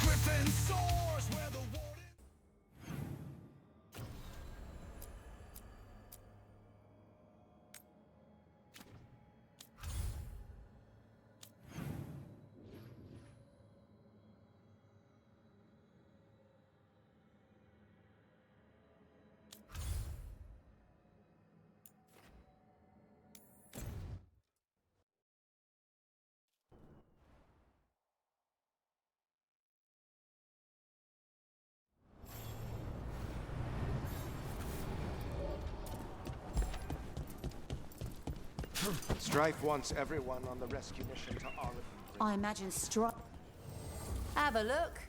Griffin soars where the warden. Strife wants everyone on the rescue mission to Olive. I imagine Have a look.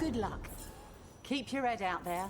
Good luck. Keep your head out there.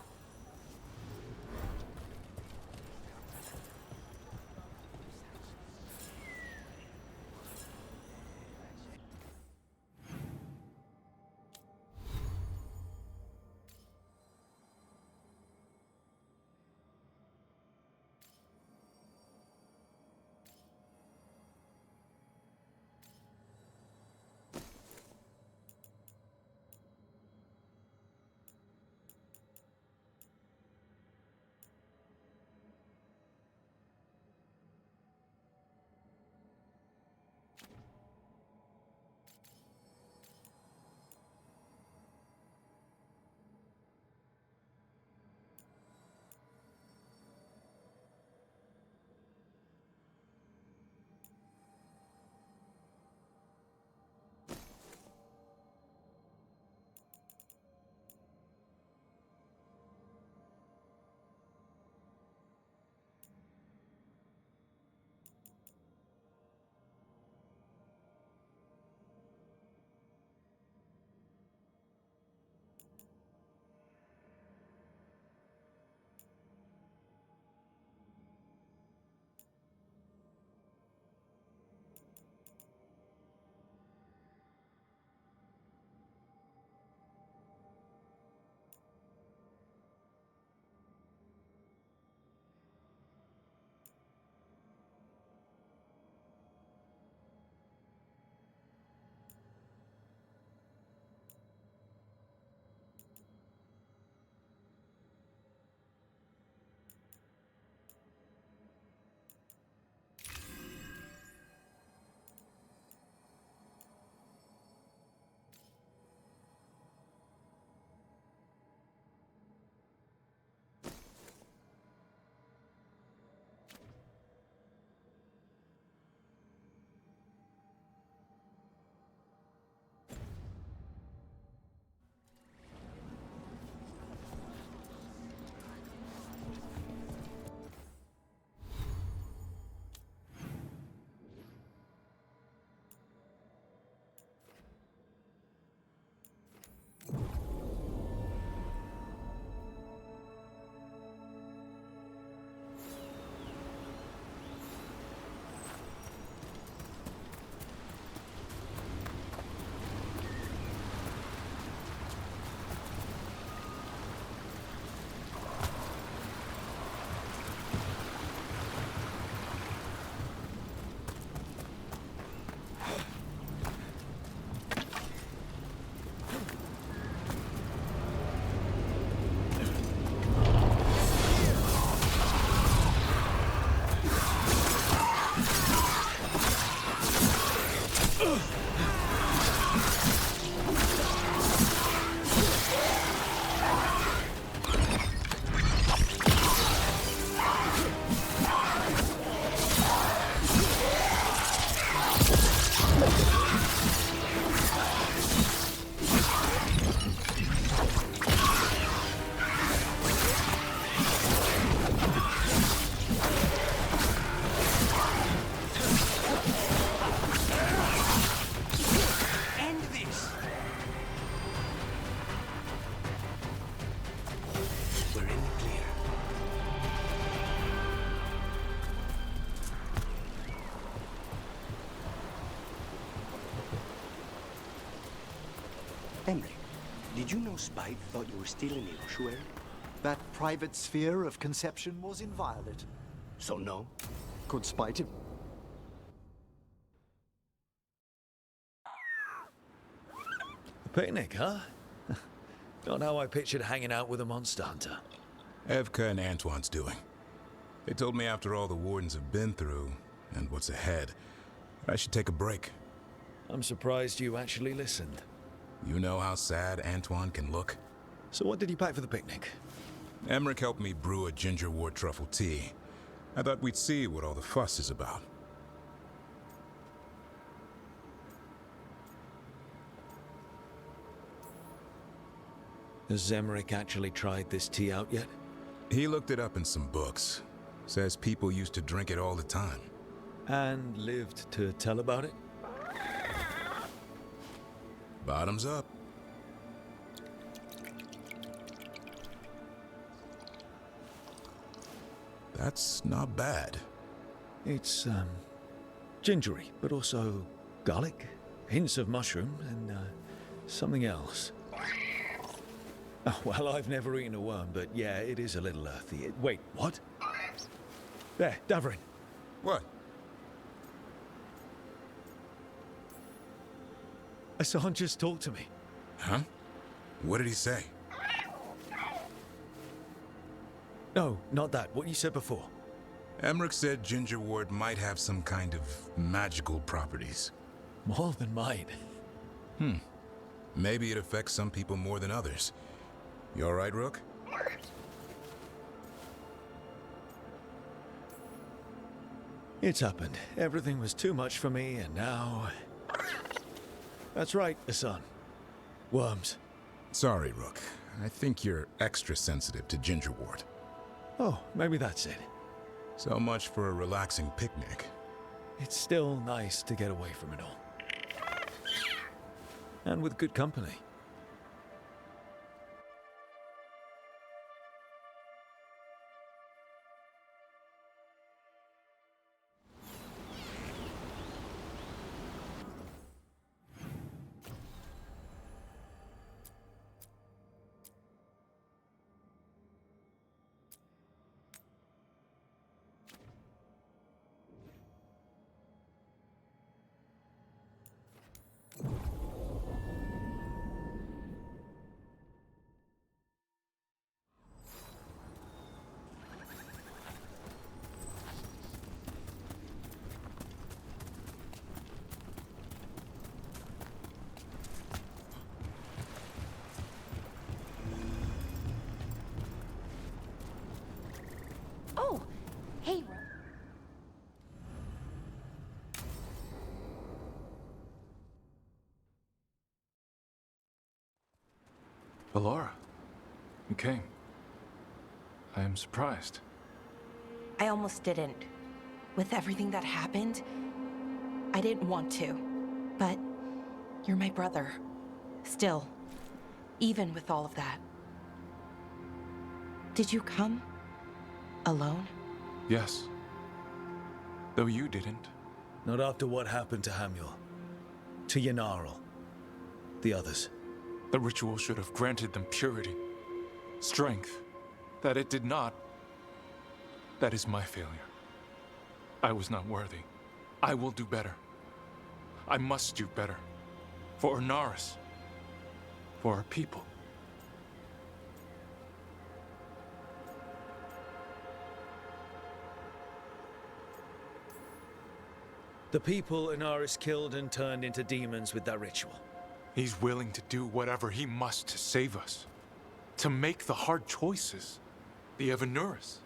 Emmrich, did you know Spite thought you were stealing the ossuary? That private sphere of conception was inviolate. So no? Could spite him. Picnic, huh? Not how I pictured hanging out with a monster hunter. Evka and Antoine's doing. They told me after all the Wardens have been through, and what's ahead, I should take a break. I'm surprised you actually listened. You know how sad Antoine can look? So what did you pack for the picnic? Emmrich helped me brew a ginger wort truffle tea. I thought we'd see what all the fuss is about. Has Emmrich actually tried this tea out yet? He looked it up in some books. Says people used to drink it all the time. And lived to tell about it? Bottoms up. That's not bad. It's, gingery, but also garlic, hints of mushroom, and, something else. Oh, well, I've never eaten a worm, but yeah, it is a little earthy. Wait, what? There, Davrin. What? Hassan just talked to me. Huh? What did he say? No, not that. What you said before. Emmrich said ginger wort might have some kind of magical properties. More than mine. Maybe it affects some people more than others. You all right, Rook? It's happened. Everything was too much for me, and now... That's right, Hassan. Worms. Sorry, Rook. I think you're extra sensitive to ginger wort. Oh, maybe that's it. So much for a relaxing picnic. It's still nice to get away from it all. And with good company. Oh, hey, Bellara, you came. I am surprised. I almost didn't. With everything that happened, I didn't want to. But you're my brother. Still. Even with all of that. Did you come? Alone? Yes. Though you didn't. Not after what happened to Hamuel. To Yanarl. The others. The ritual should have granted them purity. Strength. That it did not. That is my failure. I was not worthy. I will do better. I must do better. For Ornaris. For our people. The people Inaris killed and turned into demons with that ritual. He's willing to do whatever he must to save us. To make the hard choices. The Evanuris.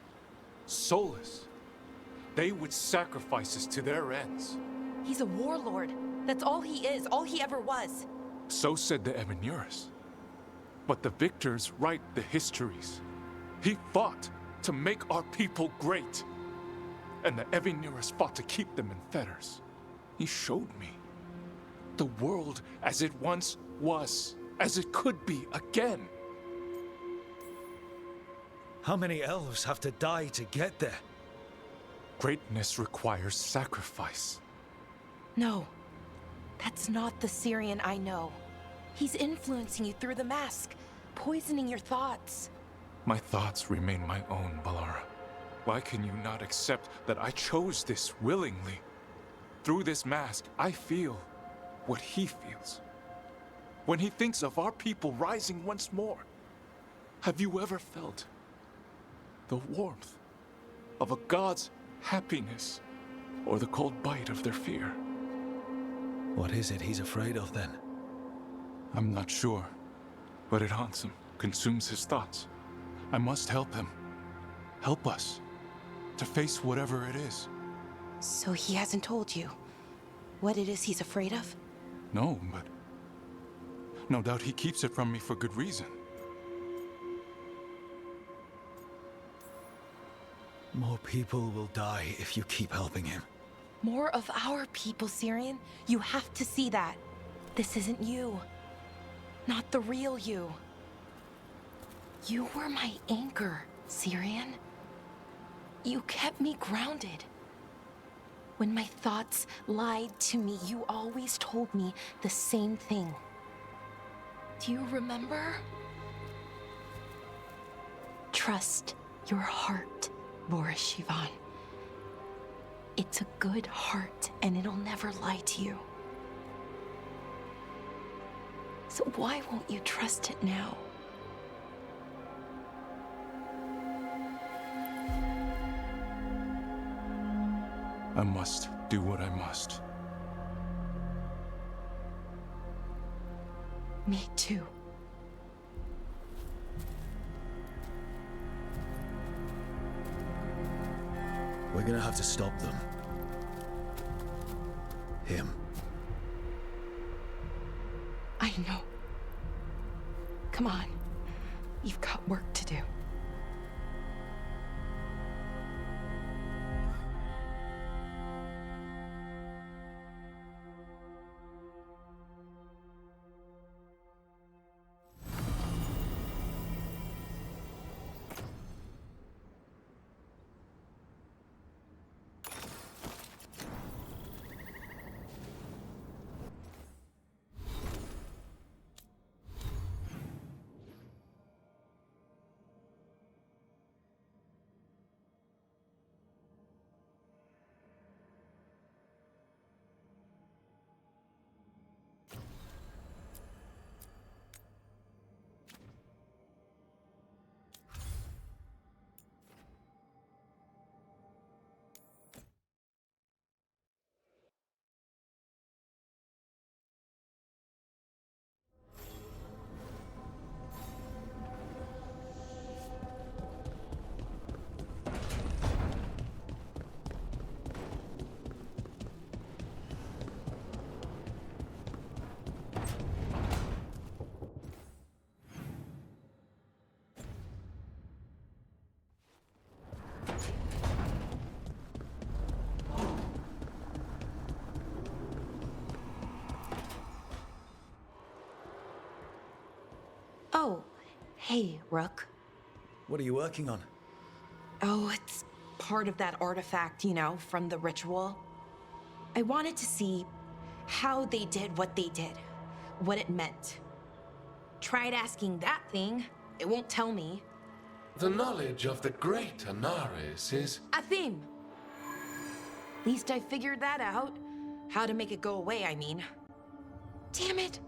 Solus. They would sacrifice us to their ends. He's a warlord. That's all he is, all he ever was. So said the Evanuris. But the victors write the histories. He fought to make our people great. And the Evanuris fought to keep them in fetters. He showed me the world as it once was, as it could be again. How many elves have to die to get there? Greatness requires sacrifice. No, that's not the Cyrian I know. He's influencing you through the mask, poisoning your thoughts. My thoughts remain my own, Bellara. Why can you not accept that I chose this willingly? Through this mask, I feel what he feels. When he thinks of our people rising once more, have you ever felt the warmth of a god's happiness or the cold bite of their fear? What is it he's afraid of then? I'm not sure, but it haunts him, consumes his thoughts. I must help him. Help us to face whatever it is. So he hasn't told you what it is he's afraid of? No, but no doubt he keeps it from me for good reason. More people will die if you keep helping him. More of our people, Cyrian. You have to see that. This isn't you. Not the real you. You were my anchor, Cyrian. You kept me grounded. When my thoughts lied to me, you always told me the same thing. Do you remember? Trust your heart, Boris Shivan. It's a good heart, and it'll never lie to you. So why won't you trust it now? I must do what I must. Me too. We're gonna have to stop them. Him. I know. Come on. You've got work to do. Oh, hey, Rook. What are you working on? Oh, it's part of that artifact, you know, from the ritual. I wanted to see how they did what they did, what it meant. Tried asking that thing, it won't tell me. The knowledge of the great Anaris is... A theme! Least I figured that out. How to make it go away, I mean. Damn it!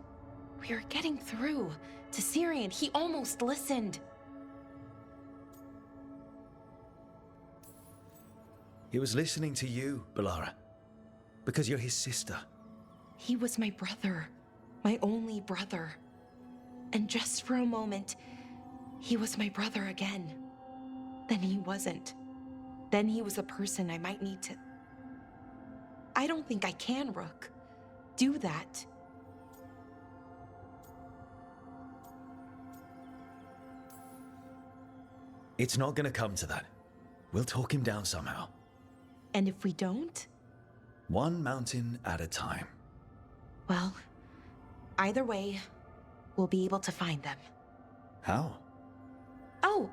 We were getting through to Cyrian. He almost listened. He was listening to you, Bellara. Because you're his sister. He was my brother. My only brother. And just for a moment, he was my brother again. Then he wasn't. Then he was a person I might need to... I don't think I can, Rook. Do that. It's not gonna come to that. We'll talk him down somehow. And if we don't? One mountain at a time. Well, either way, we'll be able to find them. How? Oh,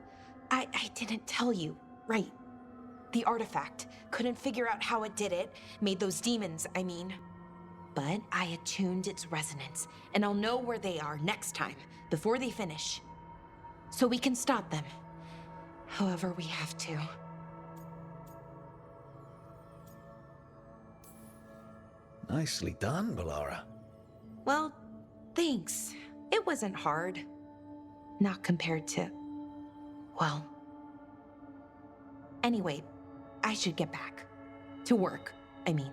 I didn't tell you. Right. The artifact. Couldn't figure out how it did it. Made those demons, I mean. but I attuned its resonance, and I'll know where they are next time, before they finish. So we can stop them. However we have to. Nicely done, Bellara. Well, thanks. It wasn't hard. Not compared to... well... Anyway, I should get back. To work, I mean.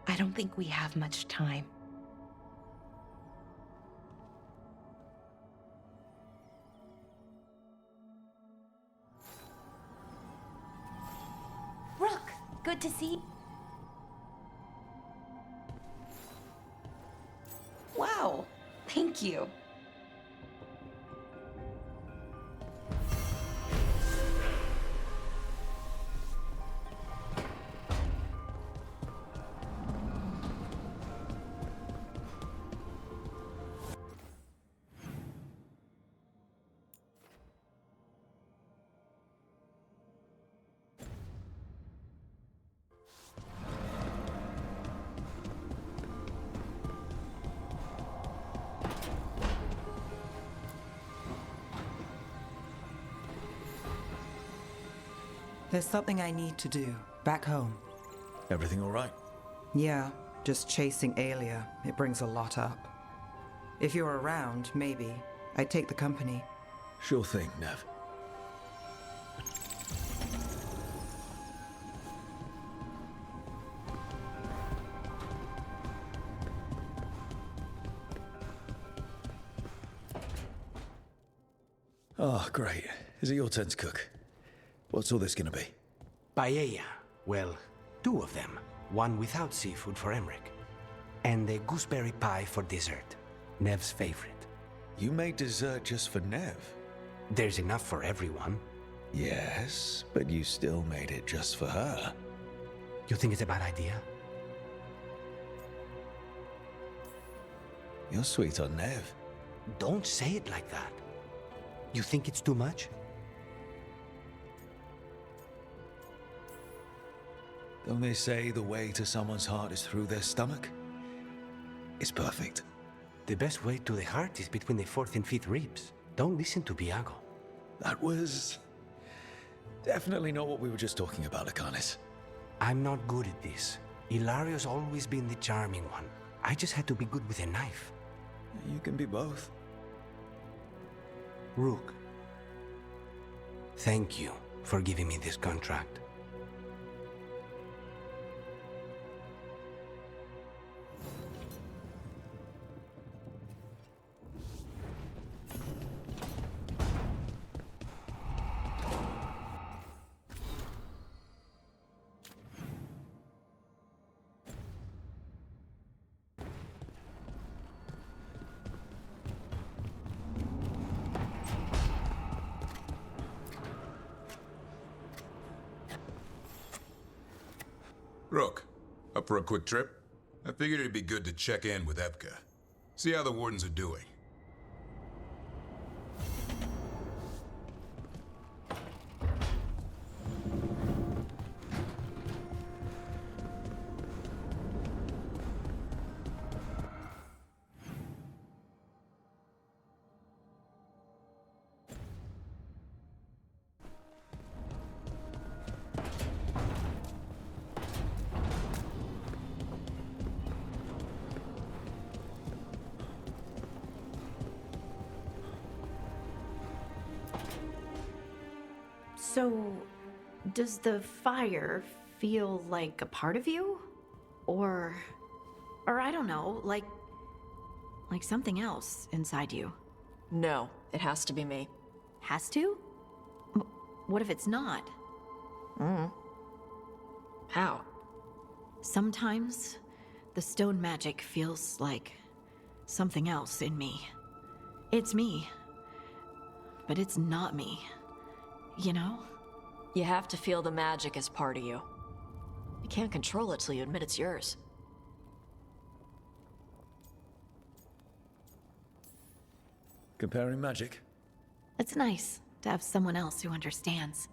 I don't think we have much time. Rook, good to see. Wow, thank you. There's something I need to do, back home. Everything all right? Yeah, just chasing Aelia. It brings a lot up. If you're around, maybe. I'd take the company. Sure thing, Neve. Oh, great. Is it your turn to cook? What's all this gonna be? Paella. Well, 2 of them. One without seafood for Emmrich. And a gooseberry pie for dessert. Neve's favorite. You made dessert just for Neve? There's enough for everyone. Yes, but you still made it just for her. You think it's a bad idea? You're sweet on Neve. Don't say it like that. You think it's too much? Don't they say the way to someone's heart is through their stomach? It's perfect. The best way to the heart is between the 4th and 5th ribs. Don't listen to Biago. That was... definitely not what we were just talking about, Akanis. I'm not good at this. Hilario's always been the charming one. I just had to be good with a knife. You can be both. Rook, thank you for giving me this contract. Rook, up for a quick trip? I figured it'd be good to check in with Evka. See how the Wardens are doing. So, does the fire feel like a part of you? Or I don't know, like something else inside you? No, it has to be me. Has to? What if it's not? How? Sometimes the stone magic feels like something else in me. It's me, but it's not me. You know? You have to feel the magic as part of you. You can't control it till you admit it's yours. Comparing magic? It's nice to have someone else who understands.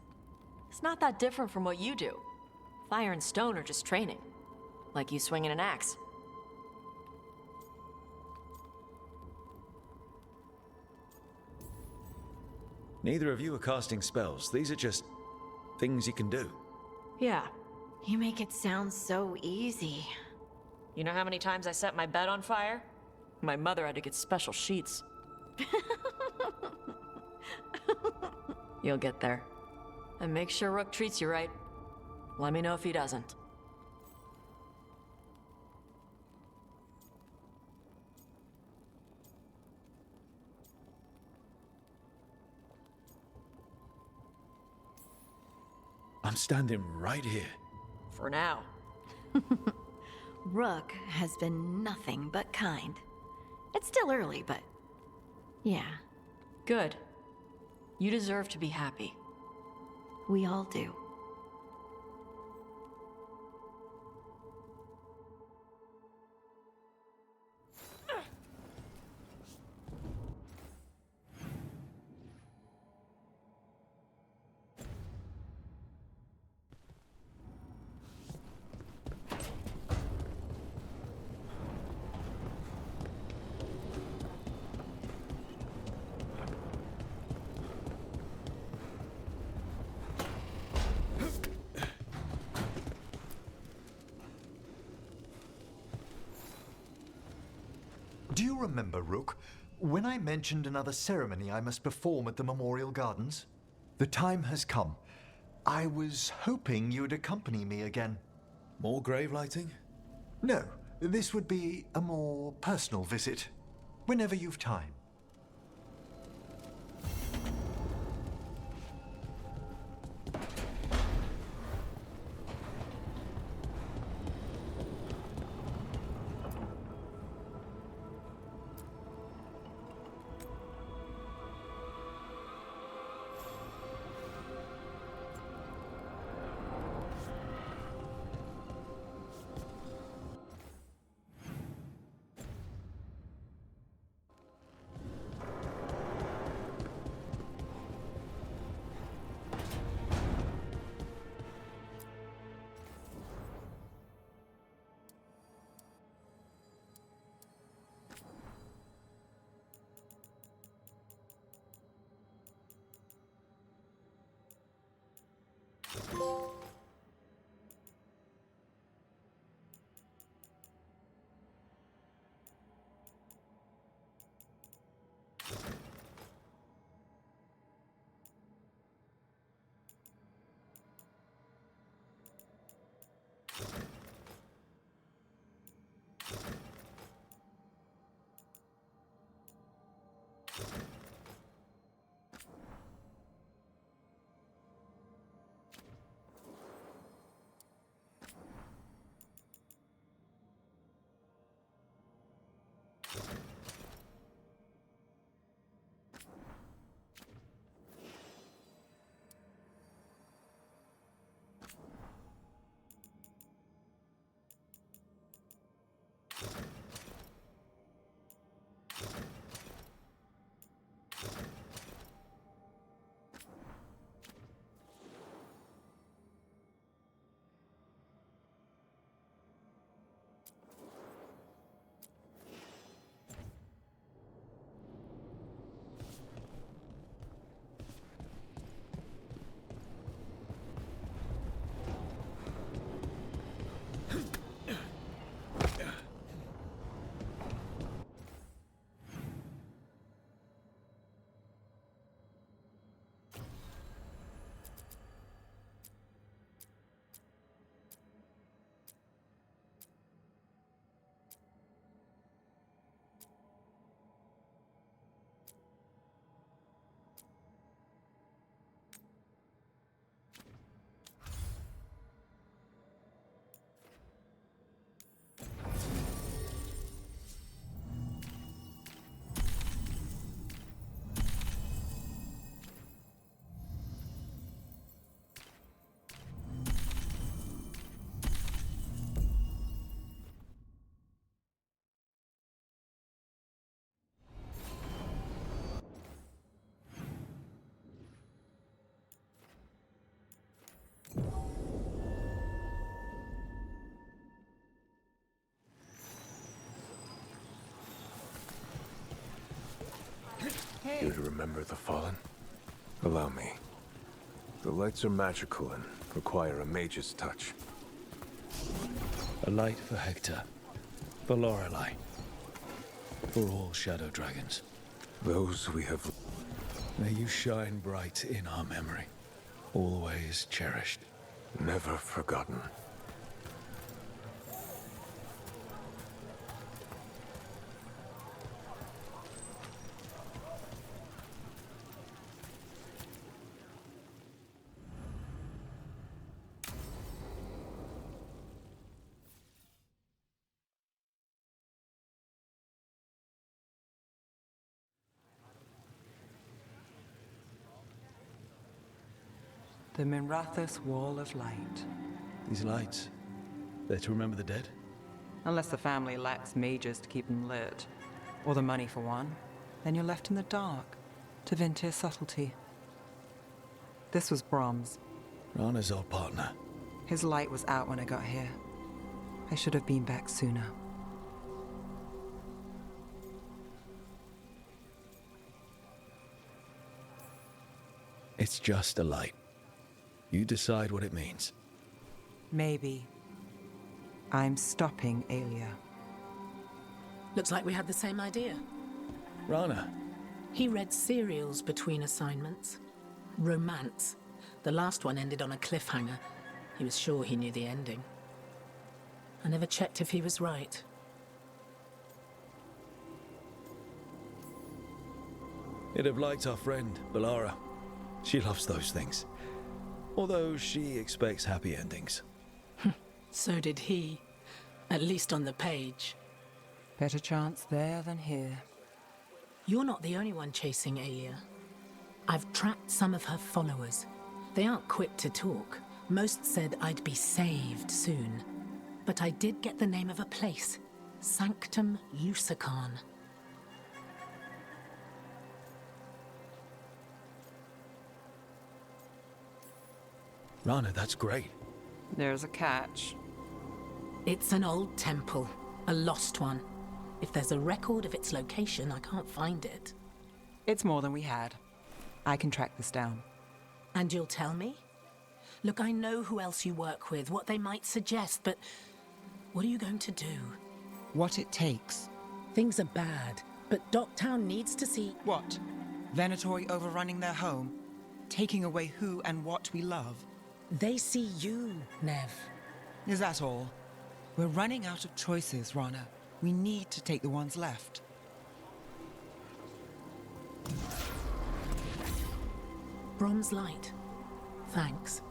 It's not that different from what you do. Fire and stone are just training. Like you swinging an axe. Neither of you are casting spells. These are just things you can do. Yeah. You make it sound so easy. You know how many times I set my bed on fire? My mother had to get special sheets. You'll get there. And make sure Rook treats you right. Let me know if he doesn't. I'm standing right here. For now. Rook has been nothing but kind. It's still early, but yeah, Good. You deserve to be happy. we all do. Do you remember, Rook, when I mentioned another ceremony I must perform at the Memorial Gardens? The time has come. I was hoping you'd accompany me again. More grave lighting? No, this would be a more personal visit. Whenever you've time. You remember the Fallen? Allow me. The lights are magical and require a mage's touch. A light for Hector. For Lorelei. For all shadow dragons. Those we have... May you shine bright in our memory. Always cherished. Never forgotten. The Minrathous Wall of Light. These lights, they're to remember the dead? Unless the family lacks mages to keep them lit. Or the money for one. Then you're left in the dark, to Vintir's subtlety. This was Brahms. Rana's old partner. His light was out when I got here. I should have been back sooner. It's just a light. You decide what it means. Maybe. I'm stopping Aelia. Looks like we had the same idea. Rana. He read serials between assignments. Romance. The last one ended on a cliffhanger. He was sure he knew the ending. I never checked if he was right. It'd have liked our friend, Bellara. She loves those things. Although she expects happy endings. So did he. At least on the page. Better chance there than here. You're not the only one chasing Aelia. I've tracked some of her followers. They aren't quick to talk. Most said I'd be saved soon. But I did get the name of a place. Sanctum Lucican. Rana, that's great. There's a catch. It's an old temple. A lost one. If there's a record of its location, I can't find it. It's more than we had. I can track this down. And you'll tell me? Look, I know who else you work with, what they might suggest, but what are you going to do? What it takes. Things are bad, but Docktown needs to see... What? Venatori overrunning their home? Taking away who and what we love? They see you, Neve. Is that all? We're running out of choices, Rana. We need to take the ones left. Brom's light. Thanks.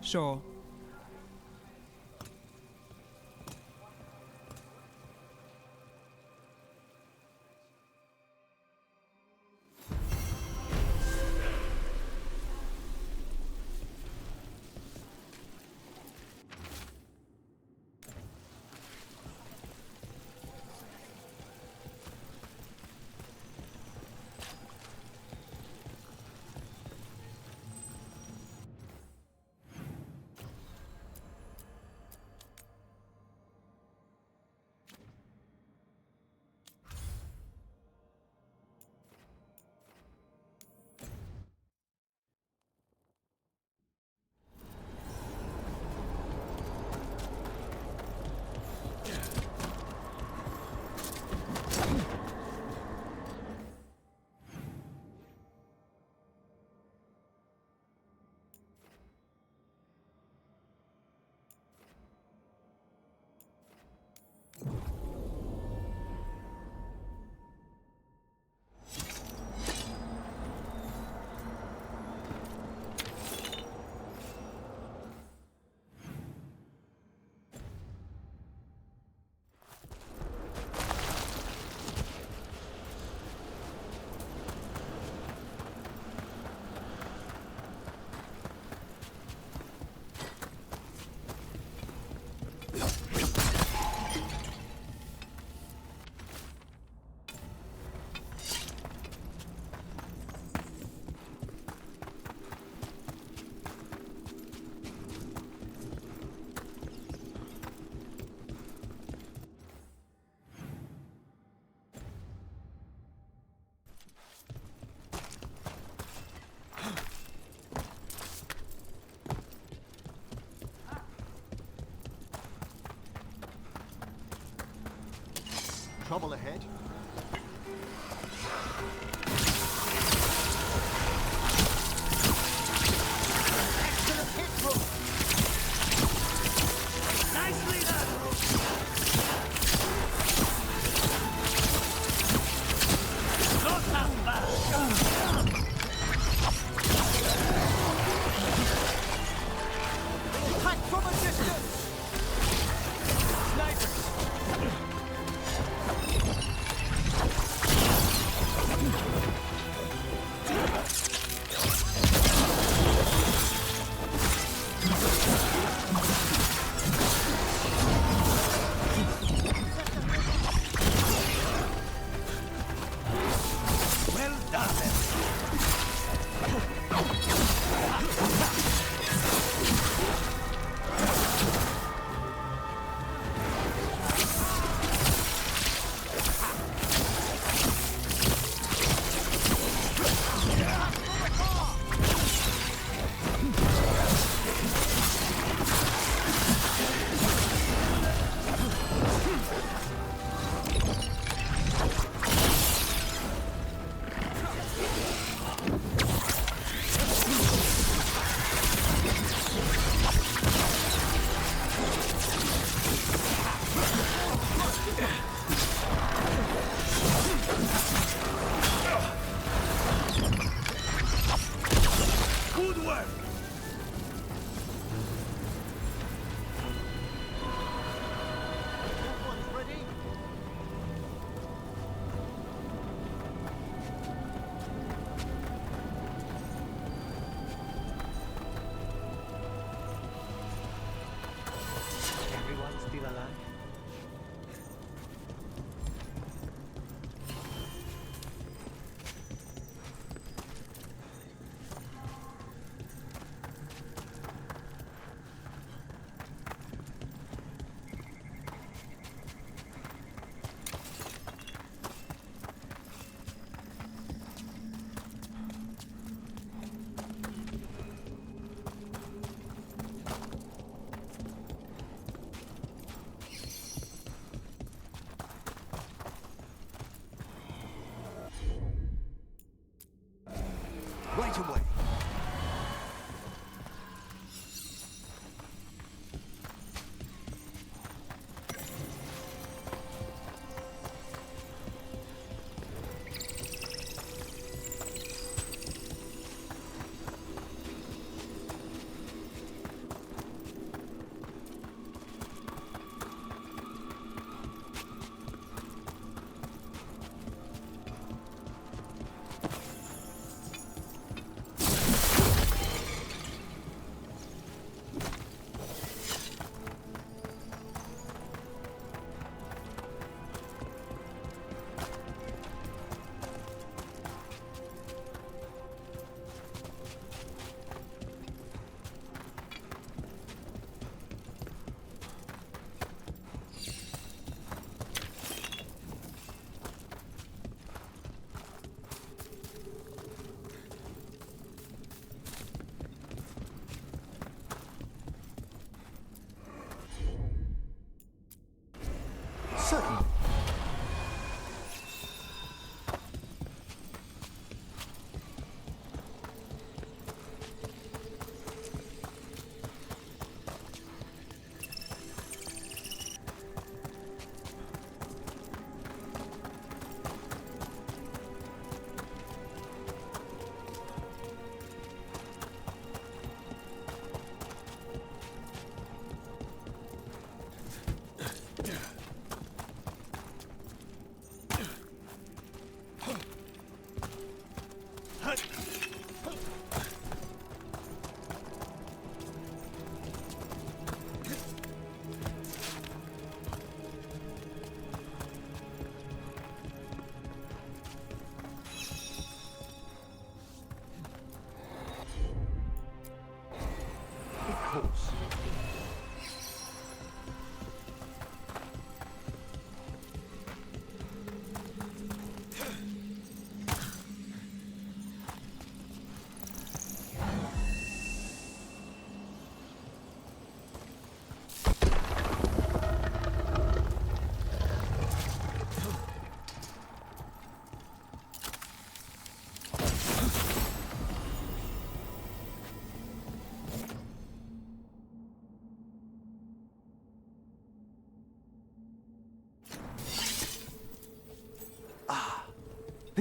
Sure. trouble ahead? Excellent hit, Rook! Nicely done, Rook! Not that bad! Attack from a distance! Snipers! Well done, then. Good work! Everyone's ready? Everyone still alive? Right away. Certainly.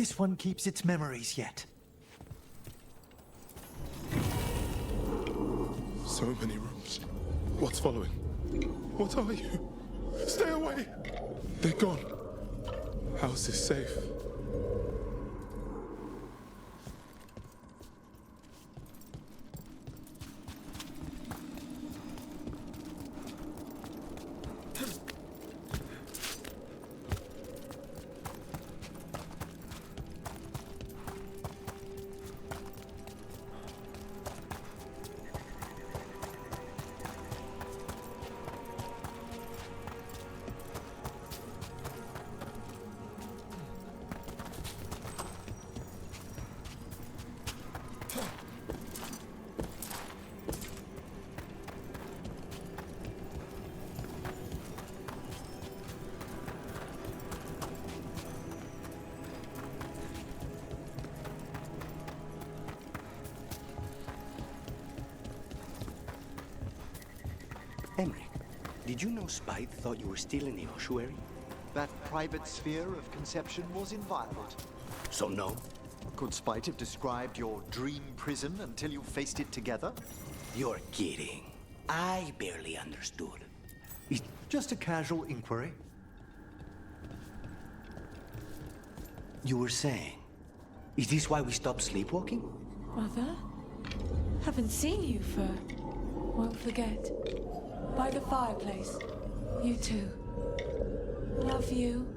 this one keeps its memories yet. So many rooms. What's following? What are you? Stay away! They're gone. House is safe. Emmrich, did you know Spite thought you were still in the ossuary? That private sphere of conception was inviolate. So no? Could Spite have described your dream prison until you faced it together? You're kidding. I barely understood. It's just a casual inquiry. You were saying, is this why we stopped sleepwalking? Mother? Haven't seen you for... won't forget. By the fireplace. You too. Love you.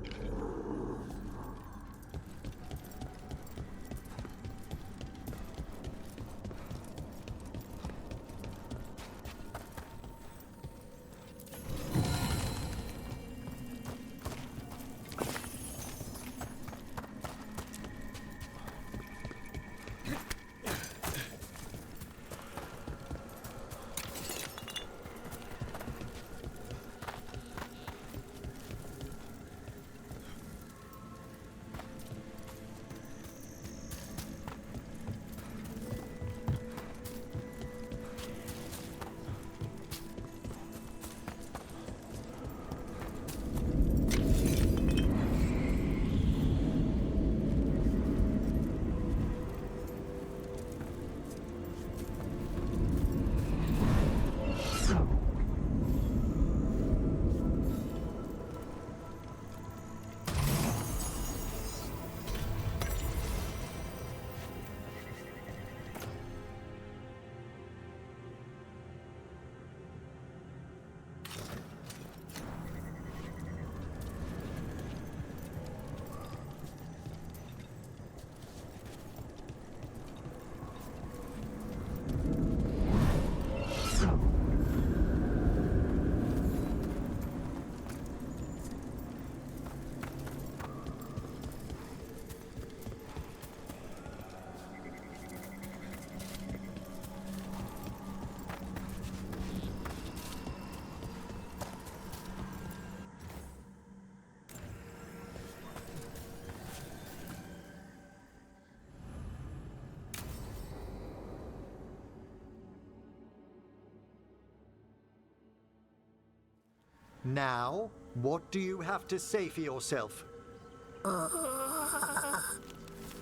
Now, what do you have to say for yourself?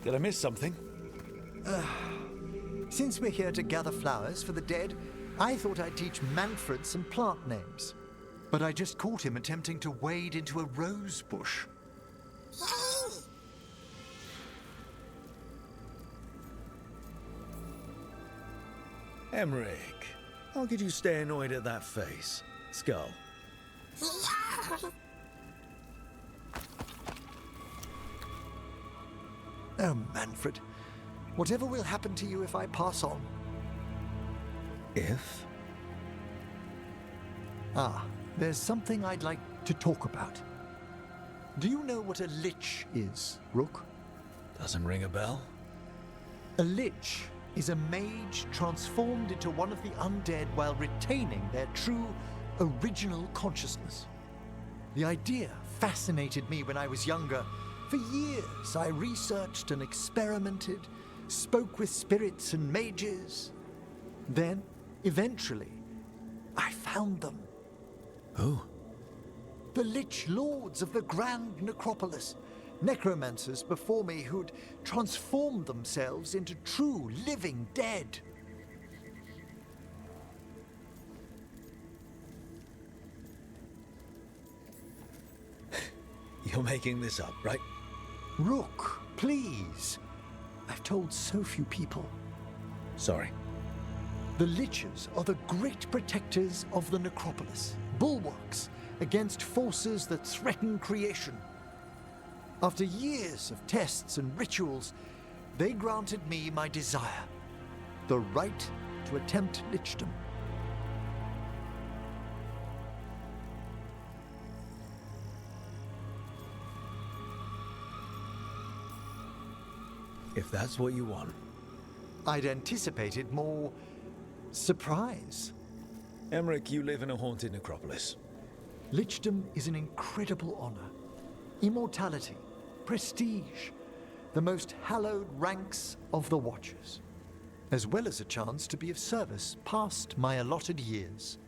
Did I miss something? Since we're here to gather flowers for the dead, I thought I'd teach Manfred some plant names. But I just caught him attempting to wade into a rose bush. Emmrich, how could you stay annoyed at that face? Skull. Oh, Manfred. Whatever will happen to you if I pass on? If? Ah, there's something I'd like to talk about. Do you know what a lich is, Rook? Doesn't ring a bell. A lich is a mage transformed into one of the undead while retaining their true, original consciousness. The idea fascinated me when I was younger. For years, I researched and experimented, spoke with spirits and mages. Then, eventually, I found them. Who? The Lich Lords of the Grand Necropolis. necromancers before me who'd transformed themselves into true living dead. You're making this up, right? Rook, please. I've told so few people. Sorry. The Liches are the great protectors of the Necropolis, bulwarks against forces that threaten creation. After years of tests and rituals, they granted me my desire, the right to attempt lichdom. If that's what you want. I'd anticipated more surprise. Emmrich, you live in a haunted necropolis. Lichdom is an incredible honor. Immortality, prestige, the most hallowed ranks of the Watchers, as well as a chance to be of service past my allotted years.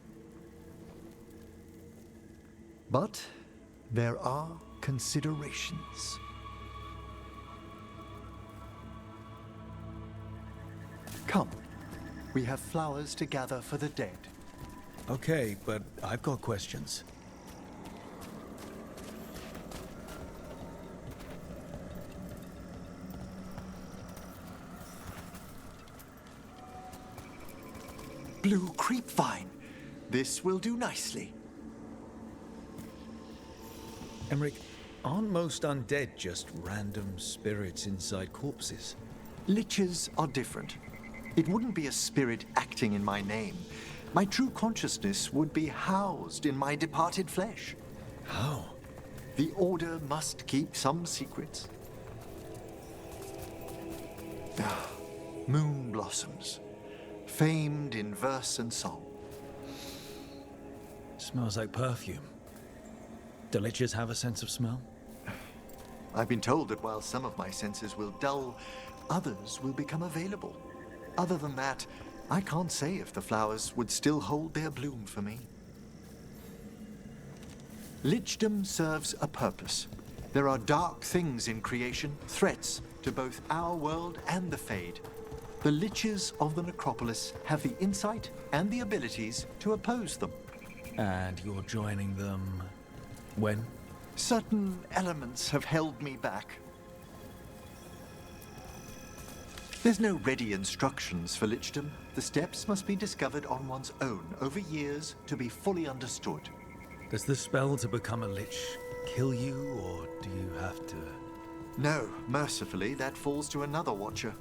But there are considerations. Come, we have flowers to gather for the dead. Okay, but I've got questions. Blue creepvine. This will do nicely. Emmrich, aren't most undead just random spirits inside corpses? Liches are different. It wouldn't be a spirit acting in my name. My true consciousness would be housed in my departed flesh. How? The Order must keep some secrets. Moon blossoms, famed in verse and song. Smells like perfume. Do Liches have a sense of smell? I've been told that while some of my senses will dull, others will become available. Other than that, I can't say if the flowers would still hold their bloom for me. Lichdom serves a purpose. There are dark things in creation, threats to both our world and the Fade. The Liches of the Necropolis have the insight and the abilities to oppose them. And you're joining them when? Certain elements have held me back. There's no ready instructions for Lichdom. The steps must be discovered on one's own over years to be fully understood. Does the spell to become a Lich kill you, or do you have to? No, mercifully, that falls to another Watcher.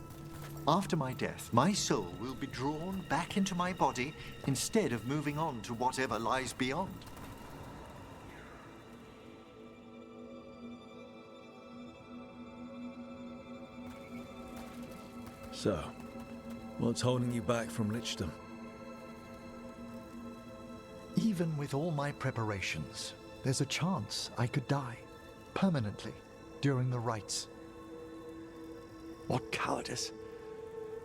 After my death, my soul will be drawn back into my body instead of moving on to whatever lies beyond. So, what's holding you back from Lichdom? Even with all my preparations, there's a chance I could die permanently during the rites. What cowardice!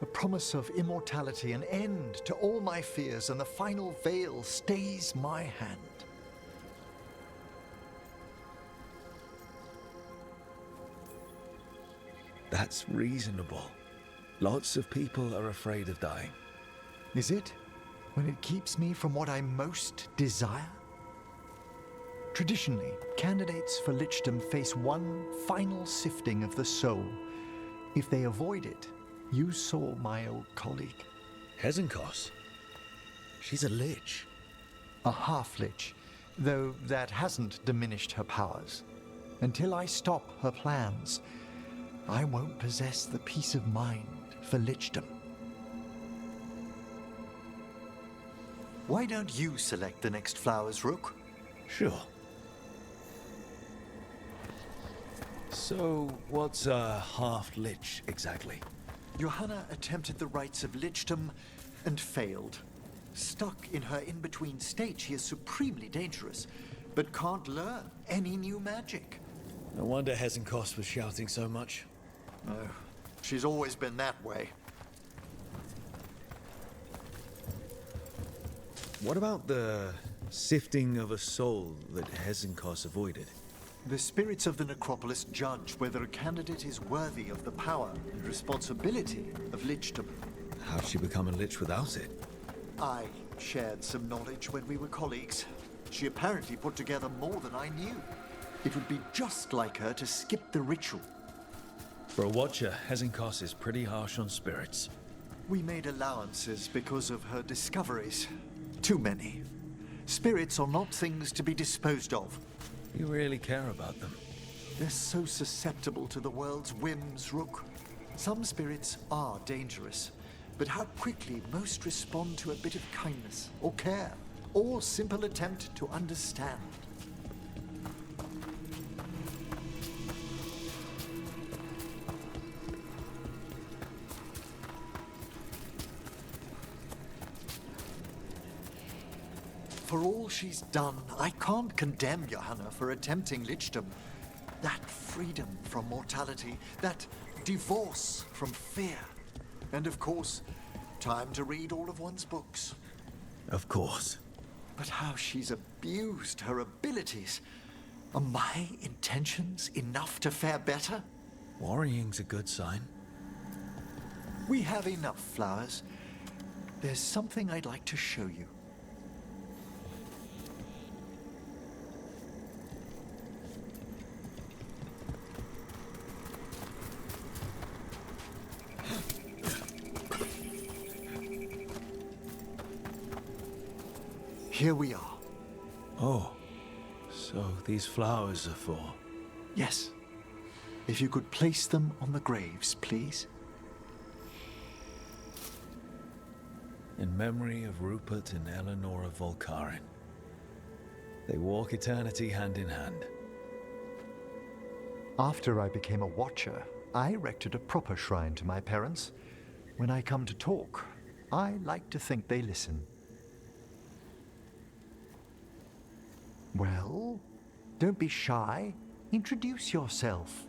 A promise of immortality, an end to all my fears, and the final veil stays my hand. That's reasonable. Lots of people are afraid of dying. Is it? When it keeps me from what I most desire? Traditionally, candidates for Lichdom face one final sifting of the soul. If they avoid it, you saw my old colleague. Hezenkos? She's a Lich. A half-Lich, though that hasn't diminished her powers. Until I stop her plans, I won't possess the peace of mind for Lichdom. Why don't you select the next flowers, Rook? Sure. So, what's a half-Lich exactly? Johanna attempted the rites of Lichdom and failed. Stuck in her in-between state, she is supremely dangerous, but can't learn any new magic. No wonder Hezenkos was shouting so much. Oh, she's always been that way. What about the sifting of a soul that Hezenkos avoided? The spirits of the Necropolis judge whether a candidate is worthy of the power and responsibility of lichdom. How'd she become a lich without it? I shared some knowledge when we were colleagues. She apparently put together more than I knew. It would be just like her to skip the ritual. For a Watcher, Hezenkos is pretty harsh on spirits. We made allowances because of her discoveries. Too many. Spirits are not things to be disposed of. You really care about them? They're so susceptible to the world's whims, Rook. Some spirits are dangerous, but how quickly most respond to a bit of kindness, or care, or simple attempt to understand. For all she's done, I can't condemn Johanna for attempting lichdom. That freedom from mortality, that divorce from fear. And of course, time to read all of one's books. Of course. But how she's abused her abilities. Are my intentions enough to fare better? Worrying's a good sign. We have enough flowers. There's something I'd like to show you. Here we are. Oh, so these flowers are for... Yes. If you could place them on the graves, please. In memory of Rupert and Eleanor of Volcarin. They walk eternity hand in hand. After I became a Watcher, I erected a proper shrine to my parents. When I come to talk, I like to think they listen. Well, don't be shy. Introduce yourself.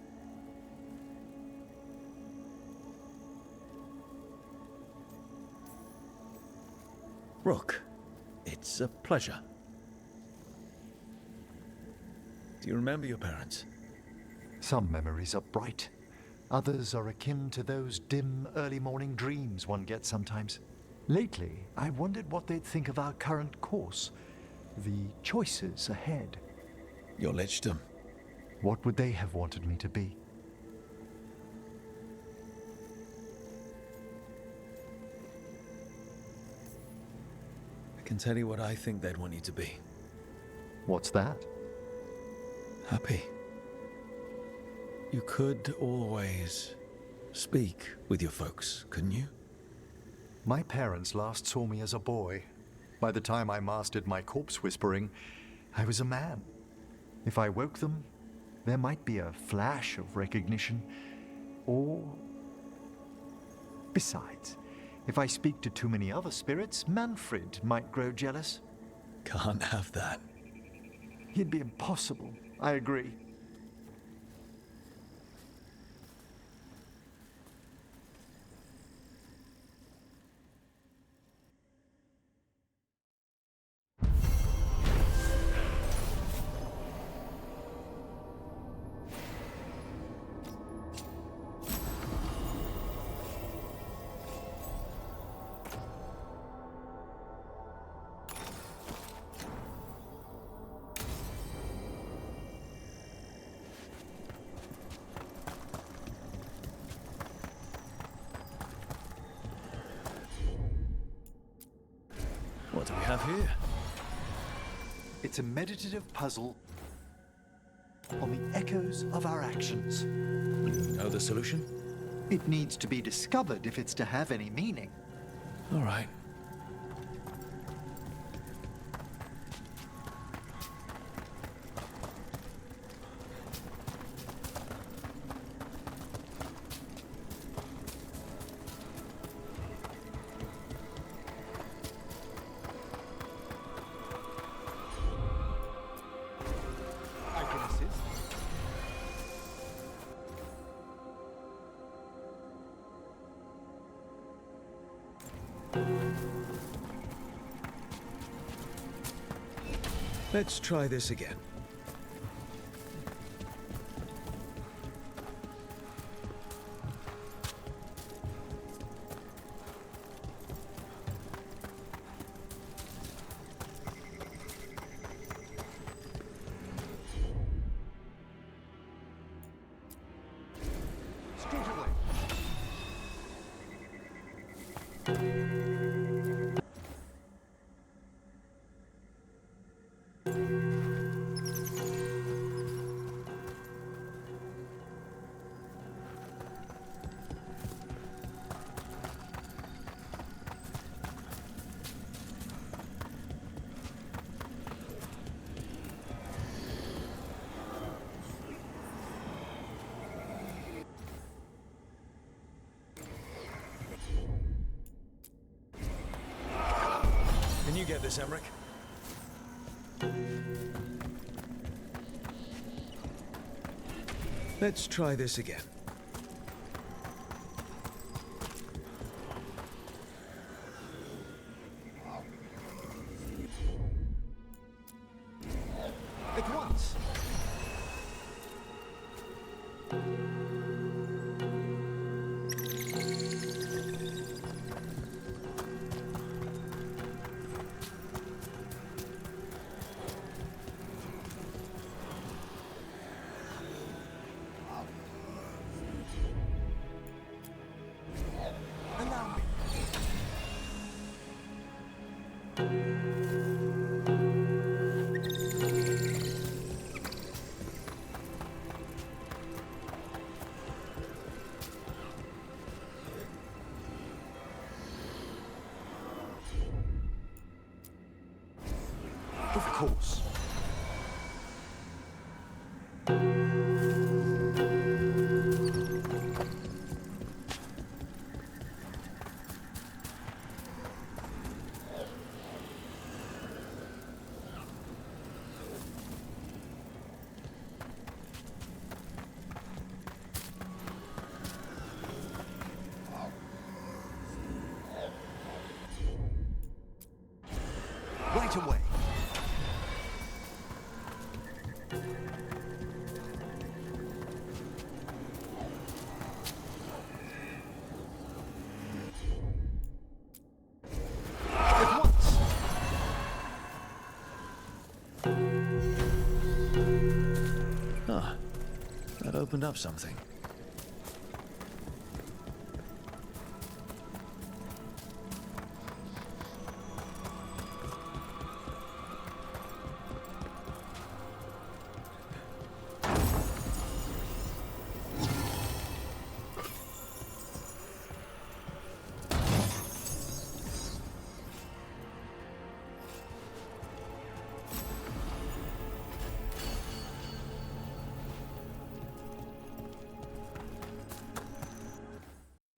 Rook, it's a pleasure. Do you remember your parents? Some memories are bright. Others are akin to those dim, early morning dreams one gets sometimes. Lately, I wondered what they'd think of our current course. The choices ahead. Your lichdom. What would they have wanted me to be? I can tell you what I think they'd want you to be. What's that? Happy. You could always speak with your folks, couldn't you? My parents last saw me as a boy. By the time I mastered my corpse whispering, I was a man. If I woke them, there might be a flash of recognition, or... Besides, if I speak to too many other spirits, Manfred might grow jealous. Can't have that. It'd be impossible, I agree. What do we have here? It's a meditative puzzle on the echoes of our actions. You know the solution? It needs to be discovered if it's to have any meaning. All right. Let's try this again. this, Emmrich? Let's try this again. At once. Of course. Right away. At once. Ah, that opened up something.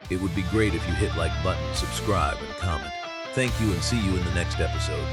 It would be great if you hit like button, subscribe, and comment. Thank you and see you in the next episode.